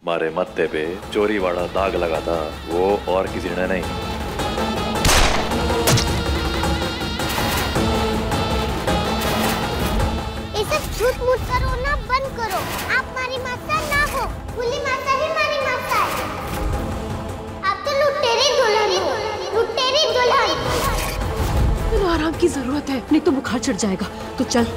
मारे मत्थे पे चोरी वाला दाग लगा था, वो और किसी ने नहीं। ये सब झूठ मूठ करो ना, बंद करो। आप मारी माता ना हो, भोली माता ही मारी माता है। आप तो लुटेरी दुल्हन हो, लुटेरी दुल्हन। तो आराम की जरूरत है, नहीं तो बुखार चढ़ जाएगा। तो चल।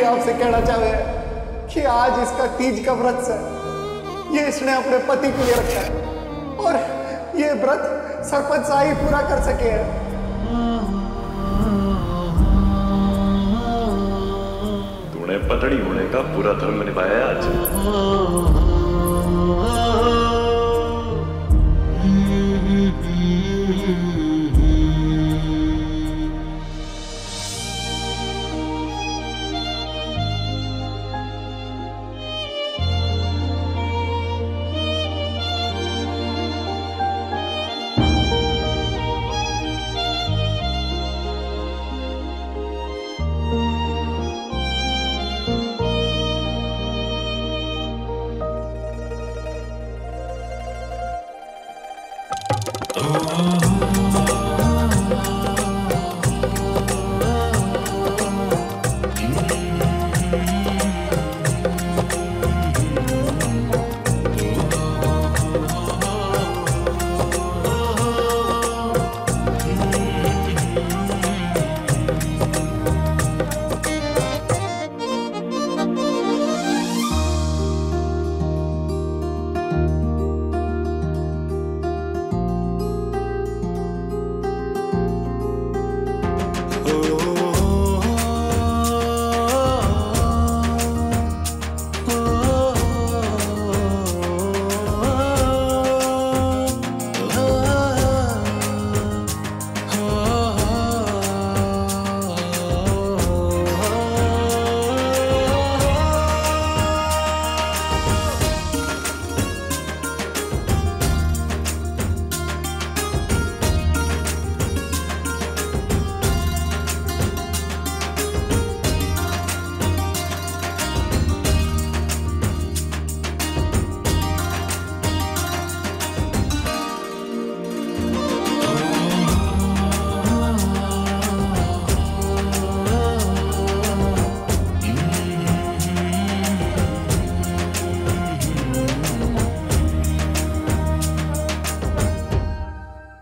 आपसे कहना चाहे कि आज इसका तीज का व्रत है, ये इसने अपने पति के लिए रखा है और ये व्रत सरपंच साहब ही पूरा कर सके हैं। तूने पतड़ी होने का पूरा धर्म निभाया आज।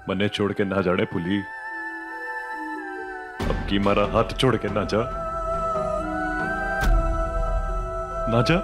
मने छोड़ के ना जाने पुली, अब की मारा हाथ छोड़ के ना जा, ना जा।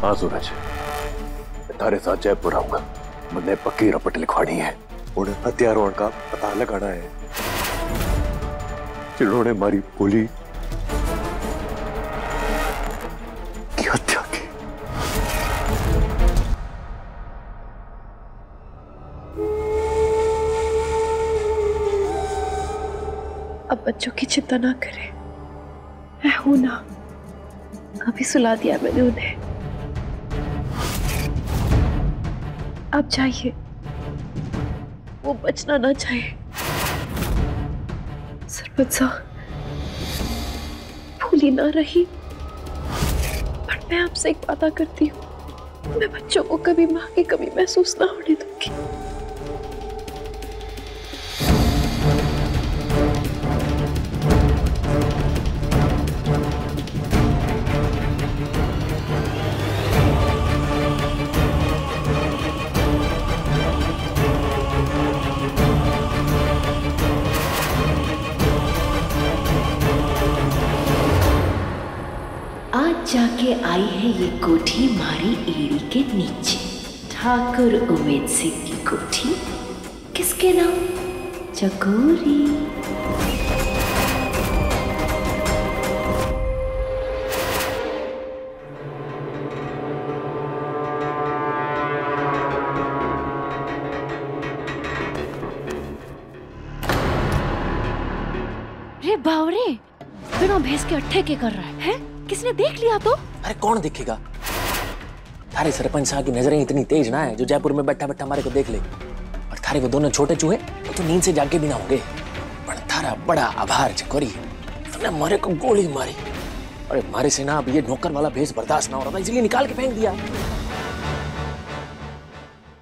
हाँ सूरज, तारे साथ जयपुर आऊंगा। मुझे पक्की रपट लिखवानी है, उन्हें हत्यारों का पता लगाना है। जिन्होंने हमारी भोली की हत्या की। अब बच्चों की चिंता ना करें, मैं हूं ना। अभी सुला दिया मैंने उन्हें। आप जाइए, वो बचना ना चाहे। सरपंच साहब, भूली ना रही, पर मैं आपसे एक वादा करती हूँ, मैं बच्चों को कभी माँ की कमी महसूस ना होने दूंगी। जाके आई है ये कोठी मारी एड़ी के नीचे। ठाकुर उमेद सिंह की कोठी, किसके नाम? चकोरी। रे बावरे, बिना भैंस के अट्ठे के कर रहा है? किसने देख लिया तो? अरे कौन देखेगा? थारे सरपंच साहब की नजरें इतनी तेज ना है जो जयपुर में बैठा बैठा हमारे को देख ले। और थारे वो दोनों छोटे चूहे तो नींद से जागे भी ना होंगे। पर थारा बड़ा आभार चकोरी, तुमने हमारे को गोली मारी। अरे मारे से ना अब ये नौकर वाला भेष बर्दाश्त ना हो रहा था, इसलिए निकाल के फेंक दिया।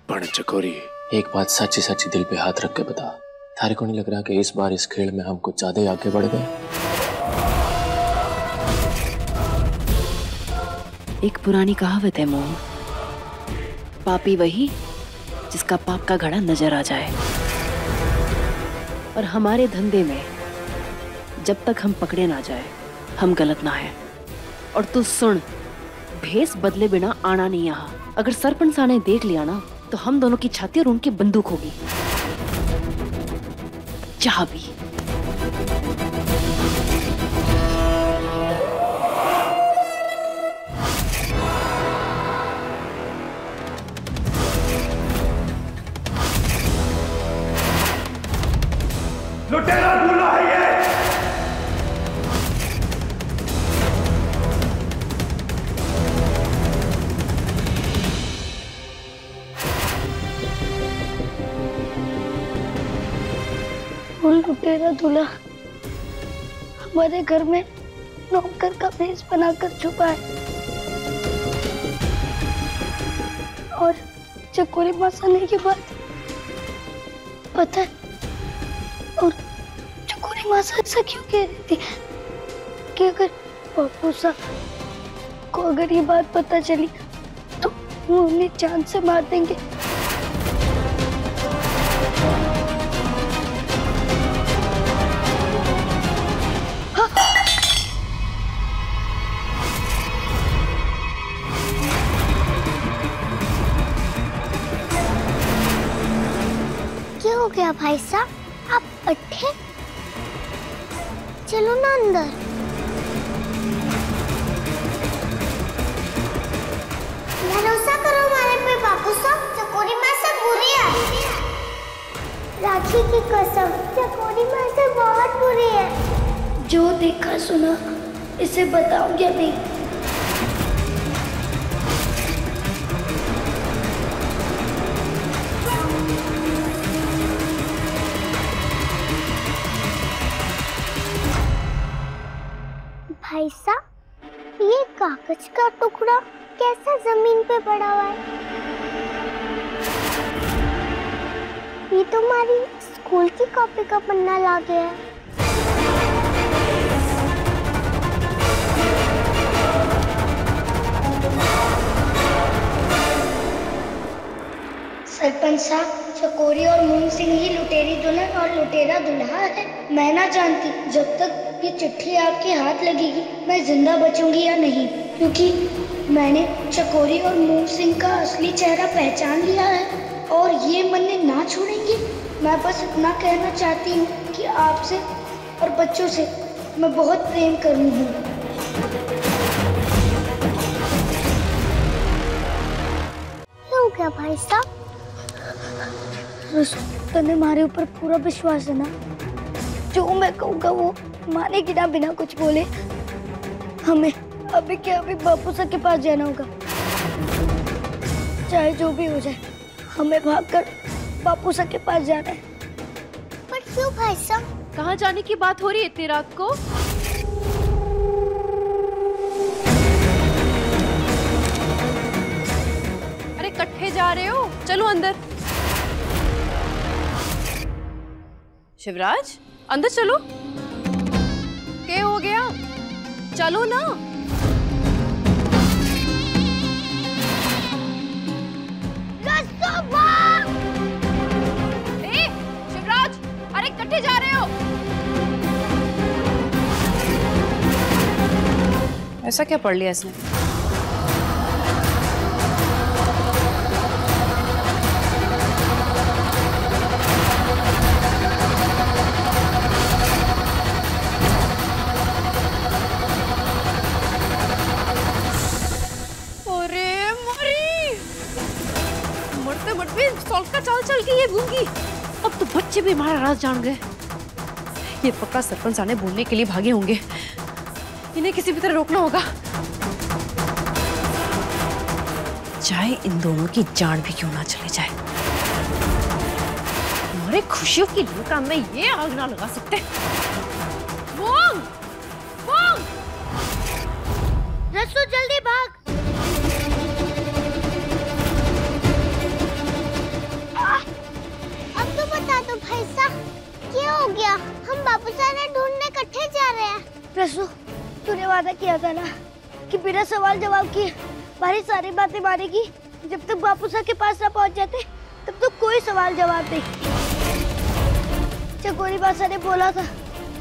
पर चकोरी, एक बात सच्ची सच्ची दिल पे हाथ रख के बता, थारे को नहीं लग रहा कि इस बार इस खेल में हम कुछ ज्यादा आगे बढ़ गए? एक पुरानी कहावत है मोम, पापी वही जिसका पाप का घड़ा नजर आ जाए। और हमारे धंधे में जब तक हम पकड़े ना जाए हम गलत ना है। और तू सुन, भेस बदले बिना आना नहीं यहाँ। अगर सरपंच ने देख लिया ना तो हम दोनों की छाती और उनकी बंदूक होगी। चाह भी लुटेरा दूल्हा है ये। वो लुटेरा दूल्हा हमारे घर में नौकर का भेष बनाकर छुपा है और चकोरी मासा आने के बाद पता है। और चकोरी मासा ऐसा क्यों कह रही थी कि अगर बापू साहब को अगर ये बात पता चली तो वो उन्हें जान से मार देंगे। क्या हो गया भाई साहब, आप अट्ठे? चलो ना अंदर। भरोसा करो हमारे पे बापू साहब, चकोरी मासा बुरी है। राखी की कसम, चकोरी मासा बहुत बुरी है। जो देखा सुना इसे बताऊंगी अभी। भाई साहब, ये कागज का टुकड़ा कैसा जमीन पे पड़ा हुआ है? ये तो हमारी स्कूल की कॉपी का पन्ना ला गया है। सरपंच साहब, चकोरी और मून सिंह ही लुटेरी दुल्हन और लुटेरा दुल्हा है। मैं ना जानती जब तक ये चिट्ठी आपके हाथ लगेगी मैं जिंदा बचूंगी या नहीं, क्योंकि मैंने चकोरी और मून सिंह का असली चेहरा पहचान लिया है और ये मन ना छोड़ेंगे। मैं बस इतना कहना चाहती हूँ कि आपसे और बच्चों से मैं बहुत प्रेम करती हूँ। क्यों क्या भाई साहब? तने हमारे ऊपर पूरा विश्वास है ना? जो मैं कहूँगा वो मानेगी ना बिना कुछ बोले। हमें अभी के अभी बापू सर के पास जाना होगा, चाहे जो भी हो जाए। हमें भागकर बापू सर के पास जाना है। पर क्यों भाई साहब? कहाँ जाने की बात हो रही है इतनी रात को? अरे इकट्ठे जा रहे हो? चलो अंदर। शिवराज अंदर चलो। क्या हो गया? चलो ना। शिवराज, अरे इकट्ठे जा रहे हो? ऐसा क्या पढ़ लिया इसने? चल चल के ये गूंगी। अब तो बच्चे भी हमारा राज जान गए। ये पक्का सरपंच आने बोलने के लिए भागे होंगे। इन्हें किसी भी तरह रोकना होगा, चाहे इन दोनों की जान भी क्यों ना चले जाए। हमारे खुशियों की लुटा में ये आग ना लगा सकते। मोंग, मोंग, रसू जल्दी भाग। अब तो बता दो भाई साहब, क्या हो गया? हम बापू साहब ढूंढने इकट्ठे जा रहे हैं। रसू, तूने वादा किया था ना कि बिना सवाल जवाब किए हमारी सारी बातें मानेगी। जब तक बापू साहब के पास ना पहुंच जाते तब तक कोई सवाल जवाब नहीं। चकोरी बासा ने बोला था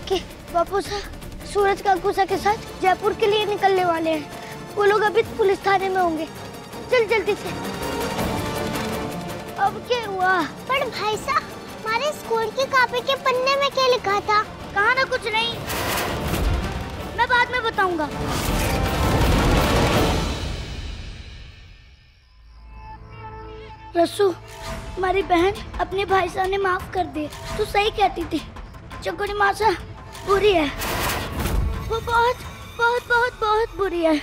कि बापू साहब सूरज काकूसा के साथ जयपुर के लिए निकलने वाले हैं। वो लोग अभी पुलिस थाने में होंगे। चल जल्दी से। अब क्या हुआ? पर भाई साहब, हमारे स्कूल की कॉपी के पन्ने में क्या लिखा था? कहा ना कुछ नहीं, मैं बाद में बताऊंगा। रसू, हमारी बहन अपने भाई साहब ने माफ कर दिए। तू सही कहती थी, चकोरी मासा बुरी है। वो बहुत बहुत बहुत बहुत बुरी है।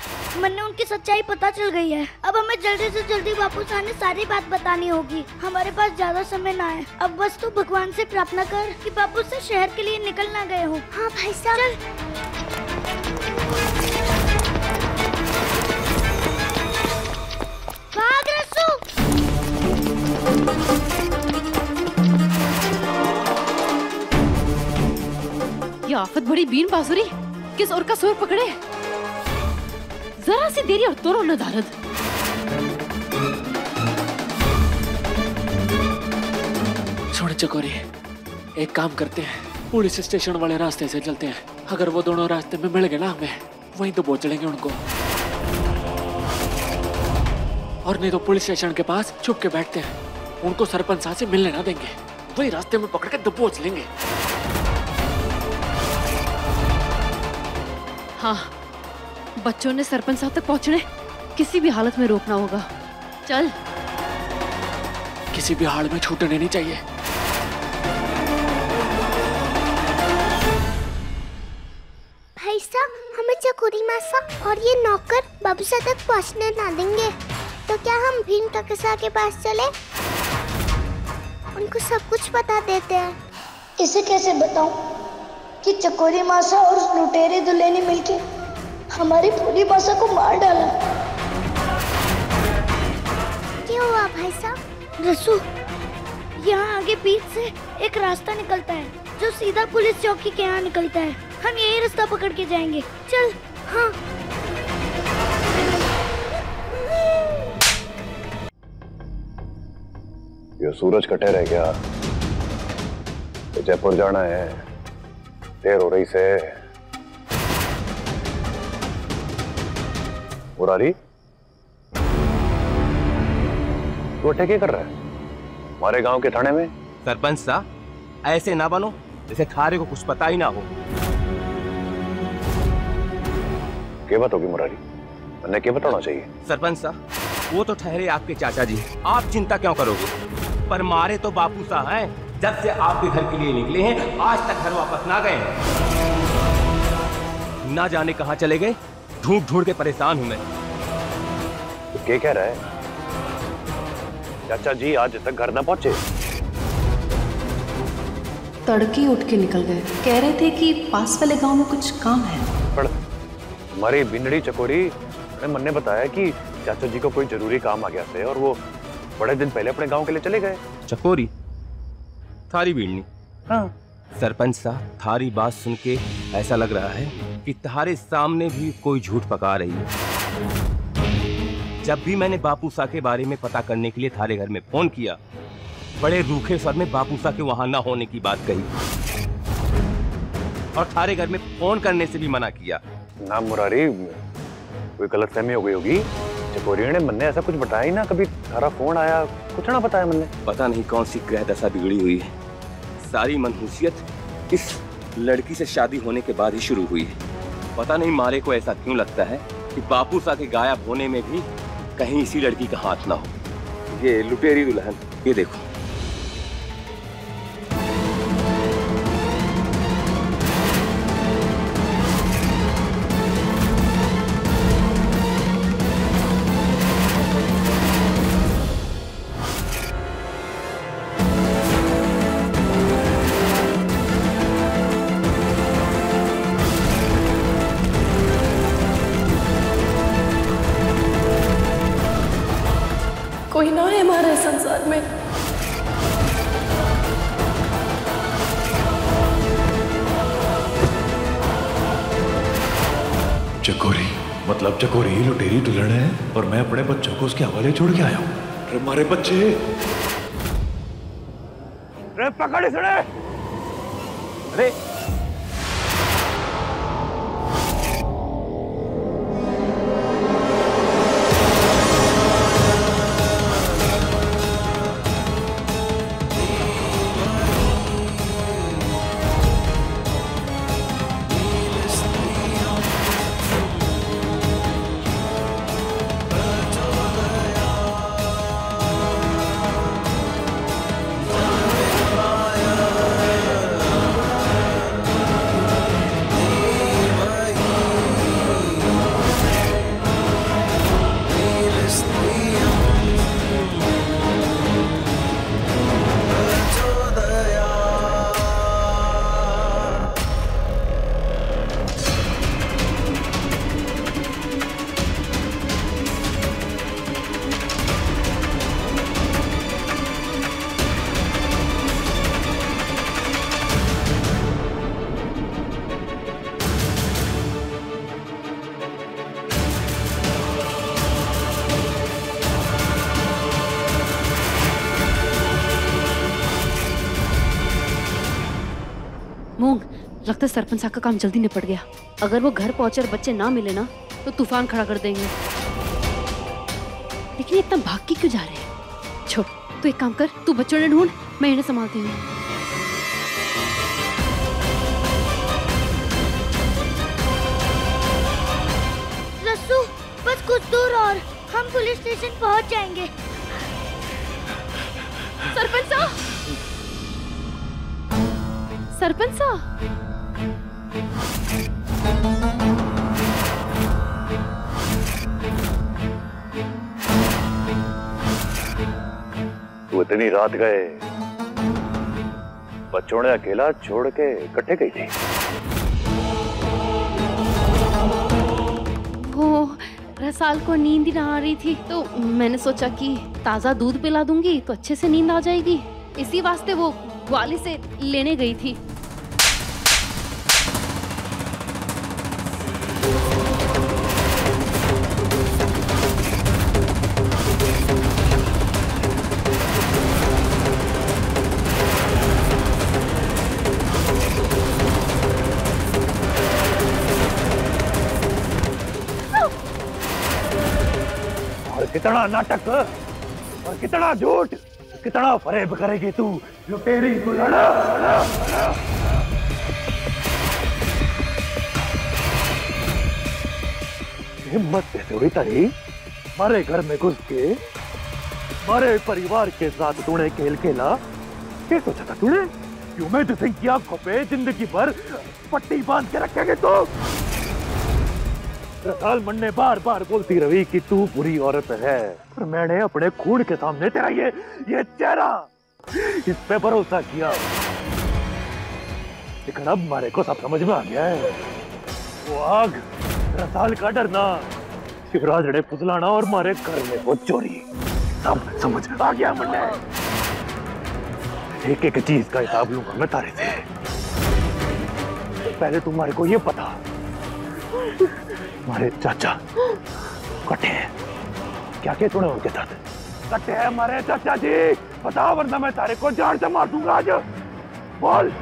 मन में उनकी सच्चाई पता चल गई है। अब हमें जल्दी से जल्दी बापू साहब ने सारी बात बतानी होगी। हमारे पास ज्यादा समय ना है। अब बस तू भगवान से प्रार्थना कर कि बापू से शहर के लिए निकल ना गए हो। हाँ भाई साहब। भाग रसू। ये आफत बड़ी बीन बांसुरी किस और का सुर पकड़े। जरा सी देरी और दोनों नदारद। छोड़ चकोरी, एक काम करते हैं, पुलिस स्टेशन वाले रास्ते से चलते हैं। अगर वो दोनों रास्ते में मिल गए ना हमें, वहीं तो पहुंच लेंगे उनको। और नहीं तो पुलिस स्टेशन के पास छुप के बैठते हैं, उनको सरपंच साहब से मिलने ना देंगे। वही रास्ते में पकड़ के दबोच लेंगे। हाँ, बच्चों ने सरपंच साहब तक पहुंचने किसी भी हालत में रोकना होगा। चल। किसी भी हाल में छूटने नहीं चाहिए। भाई साहब, हमें चकोरी मासा और ये नौकर बाबू साहब तक पहुंचने ना देंगे, तो क्या हम भीम टकसा के पास चले? उनको सब कुछ बता देते हैं। इसे कैसे बताऊं कि चकोरी मासा और उस लुटेरे दुल्हनी मिलके हमारी पूरी मासा को मार डाला। क्या हुआ भाई साहब? रसू, यहाँ आगे बीच से एक रास्ता निकलता है जो सीधा पुलिस चौकी के यहाँ निकलता है। हम यही रास्ता पकड़ के जाएंगे। चल। हाँ। ये सूरज का ठहर है क्या? तो जयपुर जाना है, देर हो रही से। मुरारी, तू अटैक क्या कर रहा है हमारे गांव के थाने में? सरपंच साहब, ऐसे ना बनो। जैसे थारे को कुछ पता ही ना हो। क्या बात होगी मुरारी? मैंने क्या बताना चाहिए? सरपंच साहब, वो तो ठहरे आपके चाचा जी, आप चिंता क्यों करोगे? पर मारे तो बापू साहब हैं। जब से आपके घर के लिए निकले हैं आज तक घर वापस ना गए हैं। ना जाने कहां चले गए, ढूंढ ढूंढ के परेशान हूं मैं। तो क्या कह रहा है? चाचा जी आज तक घर ना पहुंचे? तड़के उठ के निकल गए, कह रहे थे कि पास वाले गांव में कुछ काम है। पर हमारी बिंदड़ी चकोरी मन ने बताया कि चाचा जी को कोई जरूरी काम आ गया थे और वो बड़े दिन पहले अपने गांव के लिए चले गए। चकोरी? थारी बीड़नी? हाँ। सरपंच साहब, थारी बात सुन के ऐसा लग रहा है कि तुम्हारे सामने भी कोई झूठ पका रही है। जब भी मैंने बापू सा के बारे में पता करने के लिए थारे घर में फोन किया, बड़े रूखे स्वर में बापू सा के वहां ना होने की बात कही और थारे घर में फोन करने से भी मना किया। ना मुरारी, कोई गलतफहमी हो गई होगी। चकोरी ने मन ने ऐसा कुछ बताया ही ना, कभी थारा फोन आया, कुछ ना बताया मन ने। पता नहीं कौन सी ग्रह दशा बिगड़ी हुई है। सारी मनहूसियत इस लड़की से शादी होने के बाद ही शुरू हुई है। पता नहीं मारे को ऐसा क्यों लगता है कि बापू सा के गायब होने में भी कहीं इसी लड़की का हाथ ना हो। ये लुटेरी दुल्हन, ये देखो। कोई ना है हमारे संसार में। चकोरी मतलब चकोरी लुटेरी दुल्हन है और मैं अपने बच्चों को उसके हवाले छोड़ के आया हूँ। हमारे बच्चे पकड़ सड़े। अरे मूंग, लगता है सरपंच साहब का काम जल्दी निपट गया। अगर वो घर पहुंचे और बच्चे ना मिले ना तो तूफान खड़ा कर देंगे। लेकिन ये इतना भाग के क्यों जा रहे हैं? छोड़, तू एक काम कर, तू बच्चों ने ढूंढ, मैं इन्हें संभालती हूँ। रस्सू, बस कुछ दूर और हम पुलिस स्टेशन पहुंच जाएंगे। सरपंच साहब, सरपंच साहब, तू इतनी रात गए, बच्चों ने अकेला छोड़ के इकट्ठे गई थी। वो रसाल को नींद ही ना आ रही थी तो मैंने सोचा कि ताज़ा दूध पिला दूंगी तो अच्छे से नींद आ जाएगी। इसी वास्ते वो ग्वाली से लेने गई थी। और कितना नाटक और कितना झूठ, कितना फरेब करेगी तू लुटेरी दुल्हन। हिम्मत कैसे हुई तारी? हमारे घर में घुस के हमारे परिवार के साथ तूने खेल खेला? क्या सोचा था तूने? क्यों मैं सिंह की आंखों पे जिंदगी भर पट्टी बांध के रखेंगे तो? रसाल मन ने बार बार बोलती रही कि तू बुरी औरत है, पर मैंने अपने खून के सामने तेरा ये चेहरा, इस पे भरोसा किया। लेकिन अब हमारे को सब समझ में आ गया है। वो आग, रसाल का डरना, शिवराज ने फुसलाना और हमारे घर में वो चोरी, सब समझ आ गया मुझे। एक एक चीज का हिसाब लूंगा मैं तारे से। पहले तुम्हारे को ये पता, हमारे चाचा कटे हैं। क्या क्या तूने उनके साथ? कटे हैं हमारे चाचा जी, बता, वरना मैं तारे को जान से मार दूंगा आज। बोल।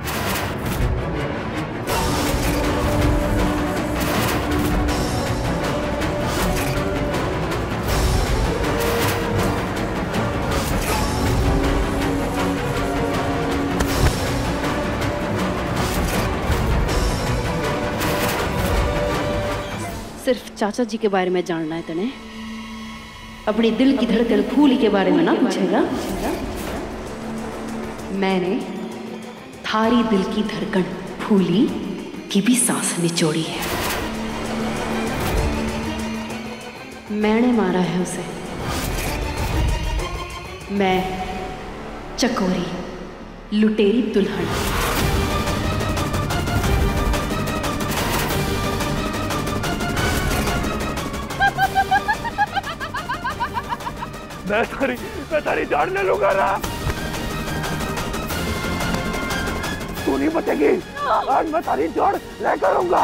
सिर्फ चाचा जी के बारे में जानना है तने? अपनी दिल की धड़कन फूली के बारे में ना पूछेगा? मैंने थारी दिल की धड़कन फूली की भी सांस निचोड़ी है। मैंने मारा है उसे। मैं चकोरी, लुटेरी दुल्हन। मैं तारी जान ले लूंगा ना। तू नहीं बचेगी, आज मैं तारी जान लेकर आऊंगा।